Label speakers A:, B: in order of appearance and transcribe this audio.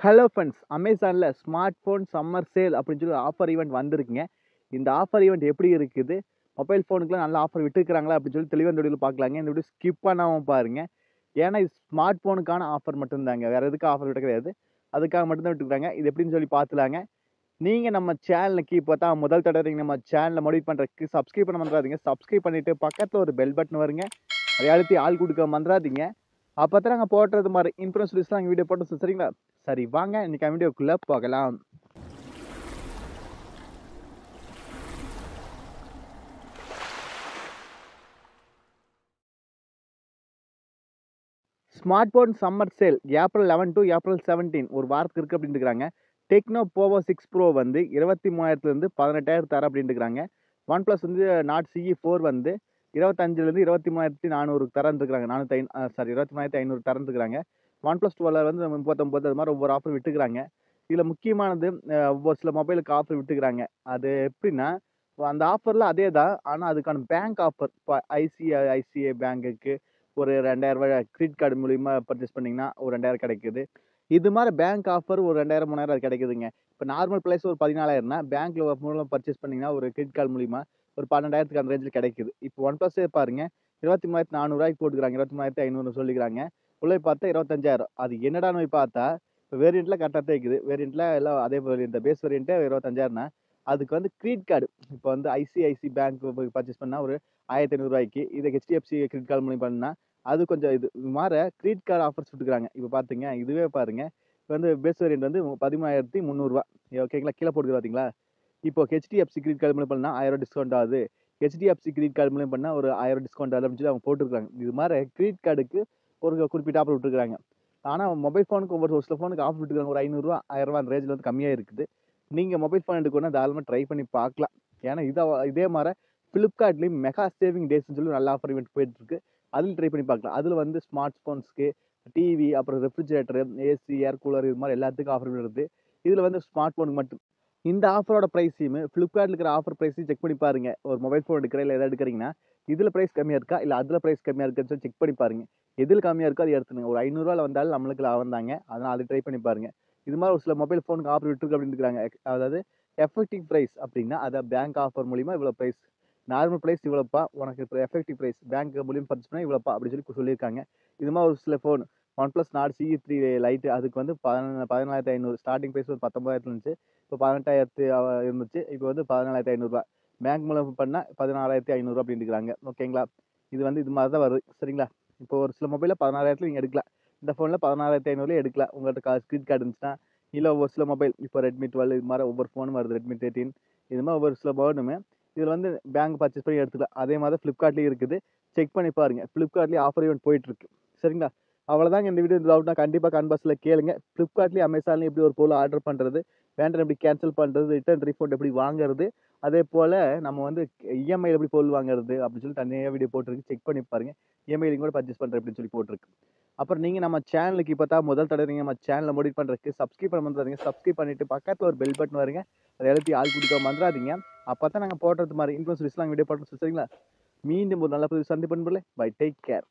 A: Hello friends, அமேசானில் smart phone summer sale அப்படின்னு சொல்லி ஆஃபர் ஈவெண்ட் வந்திருக்குங்க. இந்த ஆஃபர் ஈவெண்ட் எப்படி இருக்குது, மொபைல் ஃபோனுக்குலாம் நல்ல ஆஃபர் விட்டுருக்காங்களா அப்படின்னு சொல்லி தெளிவாக இந்த வீடியோவில் பார்க்கலாங்க. இந்த வீடியோ ஸ்கிப் பண்ணாமல் பாருங்க. ஏன்னா இது ஸ்மார்ட் ஃபோனுக்கான ஆஃபர் மட்டும்தாங்க, வேறு எதுக்கு ஆஃபர் விட கிடையாது. அதுக்காக மட்டும்தான் விட்டுருக்காங்க. இது எப்படின்னு சொல்லி பார்த்துலாங்க. நீங்கள் நம்ம சேனலுக்கு இப்போ தான் முதல் தடவை நம்ம சேனலை மோடிஃபை பண்ணுறதுக்கு சப்ஸ்கிரைப் பண்ண மறந்துடாதீங்க. சப்ஸ்கிரைப் பண்ணிவிட்டு பக்கத்தில் ஒரு பெல் பட்டன் வருங்க, அதை அழுத்தி ஆள் கொடுக்க மறந்துடாதீங்க. அப்போ தான் நாங்கள் போடுறது மாதிரி இன்ஃபுளுன்ஸ் நாங்கள் வீடியோ போட்டு சரிங்களா. சரி வாங்க இன்னைக்கு வீடியோக்குள்ளே போகலாம். Smart phone summer sale April 11 to April 17 ஒரு வாரத்துக்கு இருக்குது அப்படின்னு இருக்கிறாங்க. டெக்னோ போவோ 6 ப்ரோ வந்து 23,000லேருந்து 18,000 தர அப்படின்னு இருக்கிறாங்க. ஒன் ப்ளஸ் வந்து நாட் CE4 வந்து 25லேருந்து 23,400 தரன்னு இருக்கிறாங்க. 23,500 தரன்னு இருக்கிறாங்க. ஒன் ப்ளஸ் 12 வந்து 39 அது மாதிரி ஒவ்வொரு ஆஃபர் விட்டுக்கிறாங்க. இதில் முக்கியமானது ஒவ்வொரு சில மொபைலுக்கு ஆஃபர் விட்டுக்கிறாங்க. அது எப்படின்னா, அந்த ஆஃபரில் அதே தான், ஆனால் அதுக்கான பேங்க் ஆஃபர் இப்போ ஐசிஐசிஐ பேங்குக்கு ஒரு 2,000 கிரெடிட் கார்டு மூலிமா பர்ச்சேஸ் பண்ணிங்கன்னா ஒரு 2,000 கிடைக்குது. இது மாதிரி பேங்க் ஆஃபர் ஒரு 2,000 3,000 அது கிடைக்குதுங்க. இப்போ நார்மல் ப்ரைஸ் ஒரு 14,000னா பேங்க்ல மூலம் பர்ச்சேஸ் பண்ணிங்கன்னா ஒரு கிரெடிட் கார்டு மூலிமா ஒரு 12,000க்கு அந்த ரேஞ்சில் கிடைக்குது. இப்போ ஒன் ப்ளஸ்ஸே பாருங்க, 23,400 போட்டுக்கிறாங்க, 23,500 சொல்லிக்கிறாங்க. உள்ளே பார்த்தா 25,000. அது என்னடான்னு போய் பார்த்தா இப்போ வேரியண்ட்டில் கரெக்டாக தான் இருக்குது. வேரியண்ட்டில் எல்லாம் அதே வேரியண்ட் பேஸ் வேரியண்ட்டே 25,000னா அதுக்கு வந்து கிரெடிட் கார்டு இப்போ வந்து ஐசிஐசி பேங்க் போய் பர்ச்சேஸ் பண்ணால் ஒரு 1,500 இதை ஹெச்டிஎஃப்சி கிரெடிட் கார்டு மூலியம் பண்ணால் அது கொஞ்சம் இது மாற கிரெடிட் கார்டு ஆஃபர்ஸ் விட்டுக்கிறாங்க. இப்போ பார்த்துங்க, இதுவே பாருங்க, இப்போ வந்து பேஸ் வேரியண்ட் வந்து 13,300. ஓகேங்களா, கீழே போட்டு பார்த்தீங்களா. இப்போ ஹெச்டிஎஃப்சி கிரெடிட் கார்டு மூலம் பண்ணால் 1000 டிஸ்கவுண்ட் ஆகுது. ஹெச்டிஎஃப்சி கிரெடிட் கார்டு மூலம் பண்ணால் ஒரு 1000 டிஸ்கவுண்ட் ஆகுது அப்படின்னு சொல்லி அவங்க போட்டுருக்காங்க. இது மாதிரி கிரெடிட் கார்டுக்கு ஒரு குறிப்பிட்ட ஆஃபர் விட்டுருக்காங்க. ஆனால் மொபைல் ஃபோனுக்கு ஒரு சில ஃபோனுக்கு ஆஃபர் விட்டுருக்காங்க. ஒரு 500 1000 அந்த ரேஞ்சில் வந்து கம்மியாக இருக்குது. நீங்கள் மொபைல் ஃபோன் எடுக்கணும்னா தாராளமாக ட்ரை பண்ணி பார்க்கலாம். ஏன்னா இதே மாதிரி ஃப்ளிப்கார்ட்லேயும் மெகா சேவிங் டேஸ்ன்னு சொல்லி நல்ல ஆஃபர் இவெண்ட் போயிட்டுருக்கு. அதில் ட்ரை பண்ணி பார்க்கலாம். அதில் வந்து ஸ்மார்ட் ஃபோன்ஸ்க்கு, டிவி, அப்புறம் ரெஃப்ரிஜரேட்டரு, ஏசி, ஏர் கூலர் இது மாதிரி எல்லாத்துக்கும் ஆஃபர் வருது. இதில் வந்து ஸ்மார்ட் ஃபோனுக்கு மட்டும் இந்த ஆஃபரோட ப்ரைஸையுமே ஃப்ளிப்கார்ட்டில் இருக்கிற ஆஃபர் ப்ரைஸையும் செக் பண்ணி பாருங்க. ஒரு மொபைல் ஃபோன் எடுக்கிற இல்லை எதாவது எடுக்கிறீங்கன்னா இதில் ப்ரைஸ் கம்மியாக இருக்கா இல்லை அதில் ப்ரைஸ் கம்மியாக இருக்கான்னு சொல்லி செக் பண்ணி பாருங்க. எதில் கம்மியாக இருக்கோ அதை எடுத்துங்க. ஒரு 500 வந்தாலும் நம்மளுக்கு லாபம் தாங்க. அதனால் அது ட்ரை பண்ணி பாருங்க. இது மாதிரி ஒரு சில மொபைல் ஃபோனுக்கு ஆஃபர் விட்டுருக்கு அப்படின்னு இருக்கிறாங்க. அதாவது எஃபெக்டிவ் ப்ரைஸ் அப்படின்னா அதை பேங்க் ஆஃபர் மூலிமா இவ்வளோ ப்ரைஸ், நார்மல் ப்ரைஸ் இவ்வளோப்பா, உனக்கு இப்போ எஃபெக்டிவ் ப்ரைஸ் பேங்க் மூலியம் பர்ச்சேஸ் பண்ணால் இவ்வளோப்பா அப்படின்னு சொல்லி சொல்லியிருக்காங்க. இது மாதிரி ஒரு சில phone one plus not CE3 light அதுக்கு வந்து 14,500 ஸ்டார்டிங் ப்ரைஸ் ஒரு 19,000 இருந்துச்சு. இப்போ 18,000 இருந்துச்சு. இப்போ வந்து 14,500 பேங்க் மூலம் பண்ணால் 16,500 அப்படின்னு இருக்கிறாங்க. ஓகேங்களா, இது வந்து இது மாதிரி தான் வருது சரிங்களா. இப்போ ஒரு சில மொபைலில் 16,000 நீங்கள் எடுக்கலாம். இந்த ஃபோனில் 16,500 எடுக்கலாம். உங்கள்கிட்ட கிரெடிட் கார்டு இருந்துச்சுன்னா. இல்லை ஒரு சில மொபைல் இப்போ ரெட்மி 12 இது மாதிரி ஒவ்வொரு ஃபோனும் வருது, ரெட்மி 13 இது மாதிரி ஒவ்வொரு சில ஃபோனுமே இதில் வந்து பேங்க் பர்ச்சேஸ் பண்ணி எடுத்துக்கலாம். அதே மாதிரி ஃப்ளிப்கார்ட்லேயும் இருக்குது. செக் பண்ணி பாருங்க. ஃப்ளிப்கார்ட்லேயும் ஆஃபர் ஈவெண்ட் போயிட்டுருக்கு சரிங்களா. அவ்வளோதாங்க இந்த வீடியோ. டவுட்னா கண்டிப்பாக கன்பாஸில் கேளுங்க. ஃப்ளிப்கார்ட்லேயும் அமேசான்லேயும் எப்படி ஒரு பொருள் ஆர்டர் பண்ணுறது, வேண்டாம் எப்படி கேன்சல் பண்ணுறது, ரிட்டர்ன் ரீஃபண்ட் எப்படி வாங்குறது, அதே போல் நம்ம வந்து இஎம்ஐ எப்படி பொருள் வாங்குறது அப்படின்னு சொல்லி தனியாக வீடியோ போட்டிருக்கு. செக் பண்ணி பாருங்கள். இஎம்ஐலையும் கூட பர்ச்சேஸ் பண்ணுறது அப்படின்னு சொல்லி போட்டிருக்கு. அப்புறம் நீங்கள் நம்ம சேனலுக்கு இப்போ தான் முதல் தடவை நீங்கள் நம்ம சேனலை மோடிஃபை பண்ணுறதுக்கு சப்ஸ்கிரைப் பண்ண மறந்துடாதீங்க. சப்ஸ்கிரைப் பண்ணிவிட்டு பக்கத்தில் ஒரு பெல் பட்டன் வருங்க, அதை எழுத்தி ஆள் கொடுக்க மறந்துடாதீங்க. அப்போ தான் நாங்கள் போடுறது மாதிரி இன்ஃபுளுன்ஸ் நாங்கள் வீடியோ போட்டு சரிங்களா. மீண்டும் ஒரு நல்ல புது சந்திப்பு. Bye, take care.